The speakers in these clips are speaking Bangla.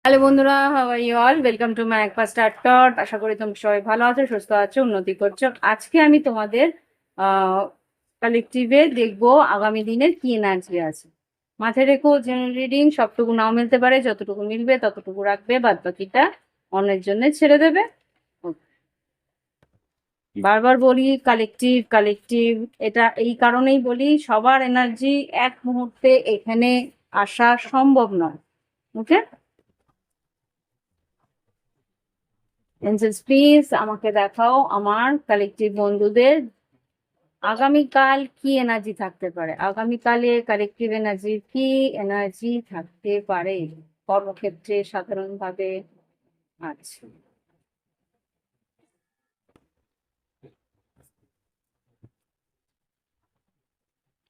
হ্যালো বন্ধুরা, how are you all? Welcome to my একপা স্টার্ট টট। আশা করি তোমরা সবাই ভালো আছো, সুস্থ আছো, উন্নতি করছো। আজকে আমি তোমাদের কালেকটিভে দেখবো আগামী দিনের কি এনার্জি আছে। মাথায় রেখো, জেনারেল রিডিং সবটুকু নাও মিলতে পারে, যতটুকু মিলবে ততটুকু রাখবে, বাদ বাকিটা অন্যের জন্য ছেড়ে দেবে। বারবার বলি কালেকটিভ কালেকটিভ, এটা এই কারণেই বলি, সবার এনার্জি এক মুহূর্তে এখানে আসা সম্ভব নয়। ওকে, এঞ্জেলস প্লিজ আমাকে দেখাও আমার কালেকটিভ বন্ধুদের আগামীকাল কি এনার্জি থাকতে পারে। আগামীকালে কালেকটিভ এনার্জি কি এনার্জি থাকতে পারে কর্মক্ষেত্রে সাধারণভাবে। আচ্ছা,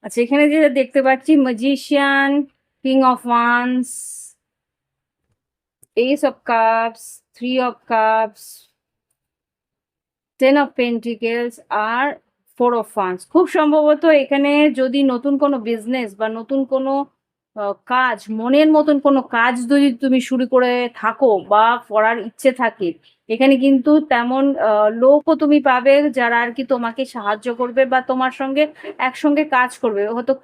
আচ্ছা, এখানে যেটা দেখতে পাচ্ছি, magician, king of wands, ace of cups, three of cups, ten of pentacles আর ফোর অফ ওয়ান্স। খুব সম্ভবত এখানে যদি নতুন কোনো বিজনেস বা নতুন কোনো কাজ, মনের মতন কোনো কাজ যদি তুমি শুরু করে থাকো বা করার ইচ্ছে থাকে, এখানে কিন্তু তেমন লোকও তুমি পাবে যারা আর কি তোমাকে সাহায্য করবে বা তোমার সঙ্গে একসঙ্গে কাজ করবে। হয়তো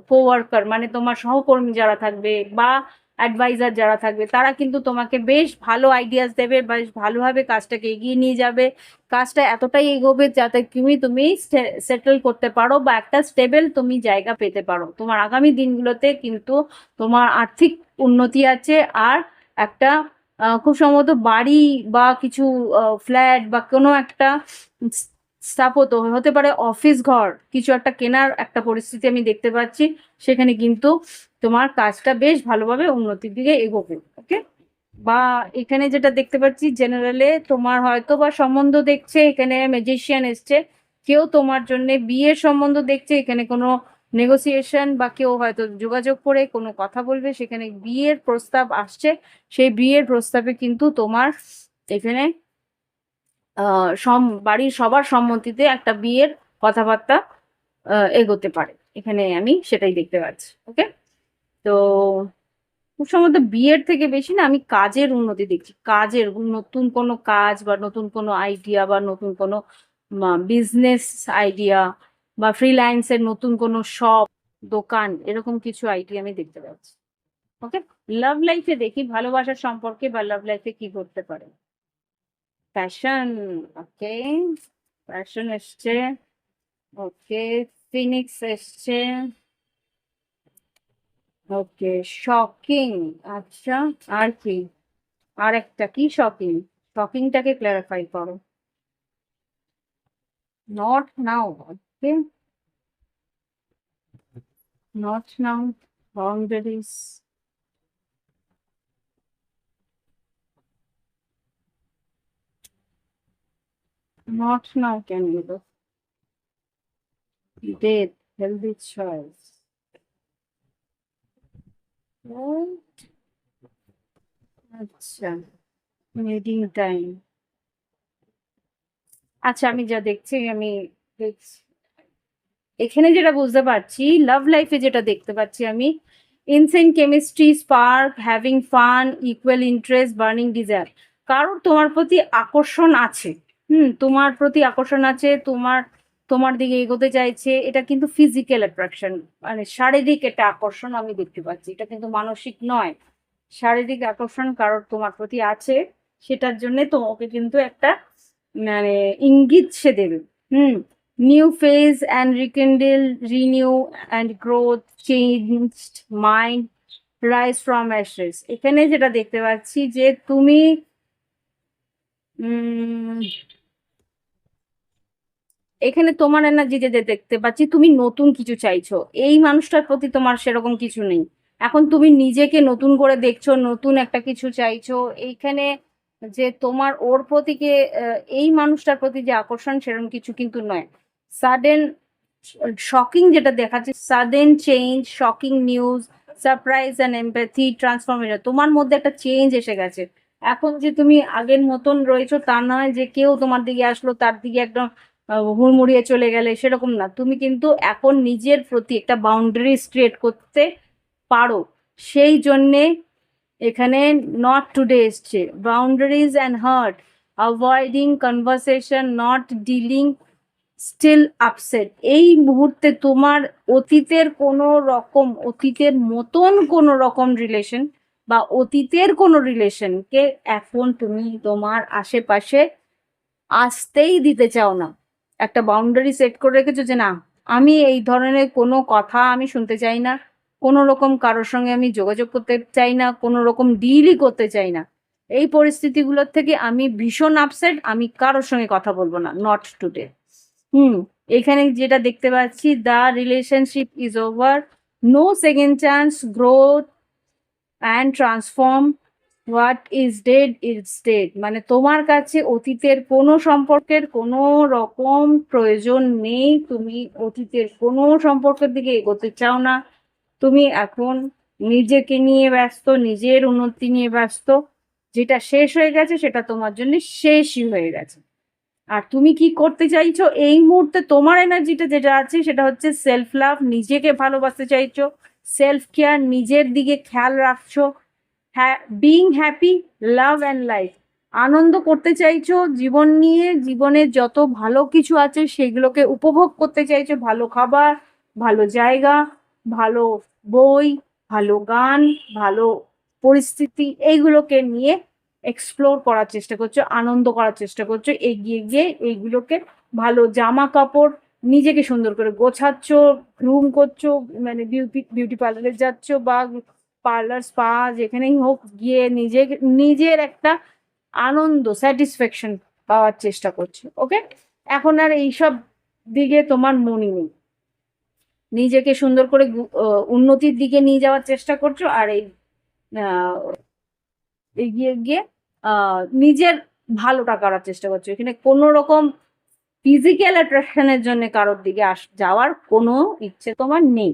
কোওয়ার্কার মানে তোমার সহকর্মী যারা থাকবে বা অ্যাডভাইজার যারা থাকবে, তারা কিন্তু তোমাকে বেশ ভালো আইডিয়াস দেবে, বেশ ভালোভাবে কাজটাকে এগিয়ে নিয়ে যাবে। কাজটা এতটাই এগোবে যাতে তুমি সেটেল করতে পারো বা একটা স্টেবল তুমি জায়গা পেতে পারো। তোমার আগামী দিনগুলোতে কিন্তু তোমার আর্থিক উন্নতি আছে। আর একটা খুব সম্ভবত বাড়ি বা কিছু ফ্ল্যাট বা কোনো একটা স্থাপত হতে পারে, অফিস ঘর কিছু একটা কেনার একটা পরিস্থিতি আমি দেখতে পাচ্ছি। সেখানে কিন্তু তোমার কাজটা বেশ ভালোভাবে উন্নতির দিকে এগোবে। ওকে, বা এখানে যেটা দেখতে পাচ্ছি, জেনারেলে তোমার হয়তো বা সম্বন্ধ দেখছে, এখানে ম্যাজিশিয়ান এসছে, কেউ তোমার জন্য বিয়ের সম্বন্ধ দেখছে, এখানে কোনো নেগোসিয়েশন বা কেউ হয়তো যোগাযোগ করে কোনো কথা বলবে, সেখানে বিয়ের প্রস্তাব আসছে। সেই বিয়ের প্রস্তাবে কিন্তু তোমার এখানে বাড়ির সবার সম্মতিতে একটা বিয়ের কথাবার্তা এগোতে পারে। এখানে আমি সেটাই দেখতে পাচ্ছি। ওকে, তো খুব সম্ভবত বিয়ের থেকে বেশি না, আমি কাজের উন্নতি দেখছি। কাজের নতুন কোনো কাজ বা নতুন কোনো আইডিয়া বা নতুন কোনো বিজনেস আইডিয়া বা ফ্রিল্যান্সের নতুন কোনো শপ, দোকান, এরকম কিছু আইডিয়া আমি দেখতে পাচ্ছি। ওকে, লাভ লাইফে দেখি ভালোবাসার সম্পর্কে বা লাভ লাইফে কি ঘটতে পারে। প্যাশন, ওকে, প্যাশন এসছে। ওকে, ফিনিক্স এসছে। ওকে, শকিং। আচ্ছা, আর কি, আর একটা কি শকিং? শকিংটাকে ক্লারিফাই করো। Not now. Okay, not now, boundaries, not now কেন এলো? ডেথ, হেলদি চয়েস, আচ্ছা, মিডিং টাইম। আচ্ছা, আমি যা দেখছি আমি দেখছি এখানে যেটা বুঝতে পারছি, লাভ লাইফে যেটা দেখতে পাচ্ছি আমি, insane chemistry, spark, having fun, equal interest, burning desire. কারোর তোমার প্রতি আকর্ষণ আছে। তোমার প্রতি আকর্ষণ আছে, তোমার তোমার দিকে এগোতে চাইছে। এটা কিন্তু ফিজিক্যাল অ্যাট্রাকশন, মানে শারীরিক একটা আকর্ষণ আমি দেখতে পাচ্ছি। এটা কিন্তু মানসিক নয়, শারীরিক আকর্ষণ কারোর তোমার প্রতি আছে। সেটার জন্য তোমাকে কিন্তু একটা মানে ইঙ্গিত সে দেবে। Hmm, new phase and rekindle, renew and growth, changed mind, rise from ashes. এখানে যেটা দেখতে পাচ্ছি যে তুমি উম এখানে তোমার এনার্জি যে দেখতে পাচ্ছি, তুমি নতুন কিছু চাইছো। এই মানুষটার প্রতি তোমার সেরকম কিছু নেই। এখন তুমি নিজেকে নতুন করে দেখছো, নতুন একটা কিছু চাইছো। এইখানে যে তোমার ওর প্রতি এই মানুষটার প্রতি যে আকর্ষণ সেরকম কিছু কিন্তু নয়। সাডেন শকিং যেটা দেখাচ্ছে, sudden change, shocking news, surprise and empathy, transformation, তোমার মধ্যে একটা চেঞ্জ এসে গেছে। এখন যে তুমি আগের মতন রয়েছো তা নয়, যে কেউ তোমার দিকে আসলো তার দিকে একদম হুড়মুড়িয়ে চলে গেলে, সেরকম না। তুমি কিন্তু এখন নিজের প্রতি একটা বাউন্ডারি ক্রিয়েট করতে পারো। সেই জন্যে এখানে নট টুডে এসছে, boundaries and hurt, avoiding conversation, not dealing, still upset. এই মুহূর্তে তোমার অতীতের মতন কোনো রকম রিলেশন বা অতীতের কোনো রিলেশনকে এখন তুমি তোমার আশেপাশে আসতেই দিতে চাও না। একটা বাউন্ডারি সেট করে রেখেছো যে না, আমি এই ধরনের কোনো কথা আমি শুনতে চাই না, কোনো রকম কারোর সঙ্গে আমি যোগাযোগ করতে চাই না, কোনো রকম ডিলই করতে চাই না। এই পরিস্থিতিগুলোর থেকে আমি ভীষণ আপসেট, আমি কারোর সঙ্গে কথা বলবো না, নট টুডে। এখানে যেটা দেখতে পাচ্ছি, the relationship is over, no second chance, growth and transform, what is dead is dead. মানে তোমার কাছে অতীতের কোনো সম্পর্কের কোনো রকম প্রয়োজন নেই, তুমি অতীতের কোনো সম্পর্কের দিকে এগোতে চাও না। তুমি এখন নিজেকে নিয়ে ব্যস্ত, নিজের উন্নতি নিয়ে ব্যস্ত। যেটা শেষ হয়ে গেছে সেটা তোমার জন্য শেষই হয়ে গেছে। আর তুমি কি করতে চাইছো এই মুহূর্তে, তোমার এনার্জিটা যেটা আছে সেটা হচ্ছে সেলফ লাভ, নিজেকে ভালোবাসতে চাইছো, সেলফ কেয়ার, নিজের দিকে খেয়াল রাখছো, হ্যাঁ, being happy, love and life, আনন্দ করতে চাইছো জীবন নিয়ে, জীবনের যত ভালো কিছু আছে সেগুলোকে উপভোগ করতে চাইছো, ভালো খাবার, ভালো জায়গা, ভালো বই, ভালো গান, ভালো পরিস্থিতি, এইগুলোকে নিয়ে এক্সপ্লোর করার চেষ্টা করছো, আনন্দ করার চেষ্টা করছো, এগিয়ে গিয়ে এইগুলোকে ভালো জামা কাপড়, নিজেকে সুন্দর করে গোছাচ্ছ, গ্রুম করছো, মানে বিউটি পার্লারে যাচ্ছ বা পার্লার, স্পা, যেখানেই হোক গিয়ে নিজের একটা আনন্দ, স্যাটিসফ্যাকশন পাওয়ার চেষ্টা করছো। ওকে, এখন আর এইসব দিকে তোমার মনই নেই, নিজেকে সুন্দর করে উন্নতির দিকে নিয়ে যাওয়ার চেষ্টা করছো। আর এগিয়ে গিয়ে নিজের ভালোটা করার চেষ্টা করছো। এখানে কোনো রকম ফিজিক্যাল অ্যাট্রাকশনের জন্য কারোর দিকে যাওয়ার কোনো ইচ্ছে তোমার নেই।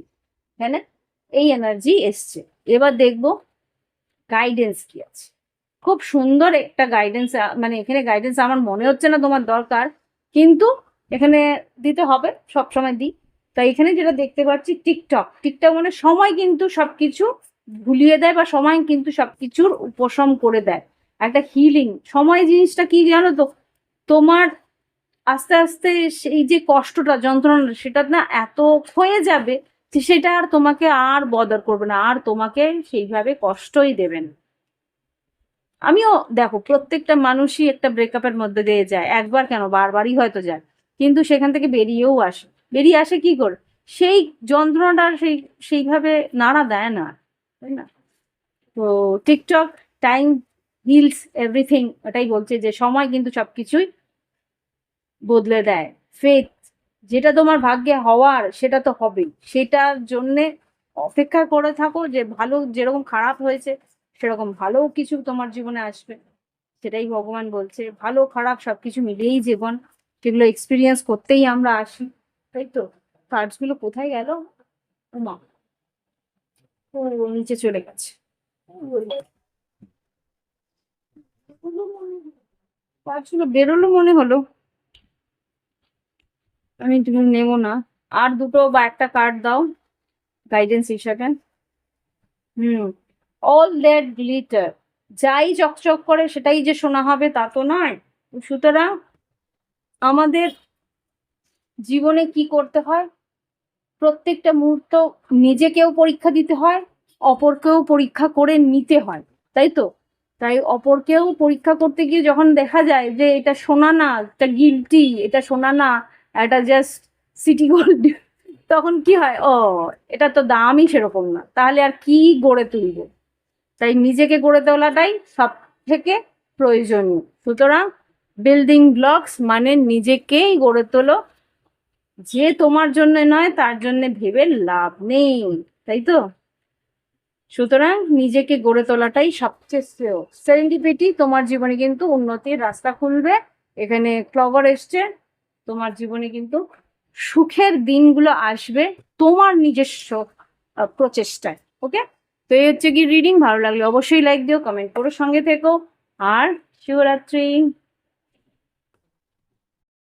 এখানে এই এনার্জি এসছে। এবার দেখবো গাইডেন্স কি আছে। খুব সুন্দর একটা গাইডেন্স, মানে এখানে গাইডেন্স আমার মনে হচ্ছে না তোমার দরকার, কিন্তু এখানে দিতে হবে, সবসময় দিই। তাই এখানে যেটা দেখতে পাচ্ছি, টিকটক মানে সময় কিন্তু সবকিছু ভুলিয়ে দেয় বা সময় কিন্তু সবকিছুর উপশম করে দেয়, একটা হিলিং। সময় জিনিসটা কি জানো তো, তোমার আস্তে আস্তে সেই যে কষ্টটা, যন্ত্রণা, সেটা না এত হয়ে যাবে যে সেটা আর তোমাকে আর বদার করবে না, আর তোমাকে সেইভাবে কষ্টই দেবে না। আমিও দেখো, প্রত্যেকটা মানুষই একটা ব্রেকআপের মধ্যে দিয়ে যায়, একবার কেন বারবারই হয়তো যায়, কিন্তু সেখান থেকে বেরিয়ে আসে কি করে, সেই যন্ত্রণাটা সেইভাবে নাড়া দেয় না, তাই না? তো টিকটক, টাইম হিলস এভরিথিং, এটাই বলছে যে সময় কিন্তু সবকিছুই বদলে দেয়। ফেথ, যেটা তোমার ভাগ্যে হওয়ার সেটা তো হবেই, সেটার জন্যে অপেক্ষা করে থাকো, যে ভালো যেরকম খারাপ হয়েছে সেরকম ভালো কিছু তোমার জীবনে আসবে। সেটাই ভগবান বলছে, ভালো খারাপ সবকিছু মিলিয়েই জীবন, সেগুলো এক্সপিরিয়েন্স করতেই আমরা আসি, তাই তো। কার্ডস গুলো কোথায় গেল, উমা, ও নিচে চলে গেছে। কার্ডস গুলো বেরোলো মনে হলো, আমি তুমি নেবো না। আর দুটো বা একটা কার্ড দাও গাইডেন্স হিসাবে। অল দ্যাট গ্লিটার, যাই চকচক করে সেটাই যে শোনা হবে তা তো নয়। সুতরাং আমাদের জীবনে কি করতে হয়, প্রত্যেকটা মুহূর্ত নিজেকেও পরীক্ষা দিতে হয়, অপরকেও পরীক্ষা করে নিতে হয়, তাই তো। তাই অপরকেও পরীক্ষা করতে গিয়ে যখন দেখা যায় যে এটা সোনা না, এটা গিল্টি, এটা সোনা না, এটা জাস্ট সিটি গোল্ড, তখন কি হয়, ও এটা তো দামই সেরকম না, তাহলে আর কি গড়ে তুলবো। তাই নিজেকে গড়ে তোলাটাই সব থেকে প্রয়োজনীয়। সুতরাং বিল্ডিং ব্লকস মানে নিজেকেই গড়ে তোলো, যে তোমার জন্য নয় তার জন্য ভেবে লাভ নেই, তাই তো। সুতরাং নিজেকে গড়ে তোলাটাই সবচেয়ে শ্রেয়। সেরেন্ডিপিটি তোমার জীবনে কিন্তু উন্নতির রাস্তা খুলবে। এখানে ক্লভার এসছে, তোমার জীবনে কিন্তু সুখের দিনগুলো আসবে তোমার নিজস্ব প্রচেষ্টায়। ওকে, তো এই হচ্ছে কি রিডিং। ভালো লাগলে অবশ্যই লাইক দিও, কমেন্ট করো, সঙ্গে থেকো। আর শিবরাত্রি।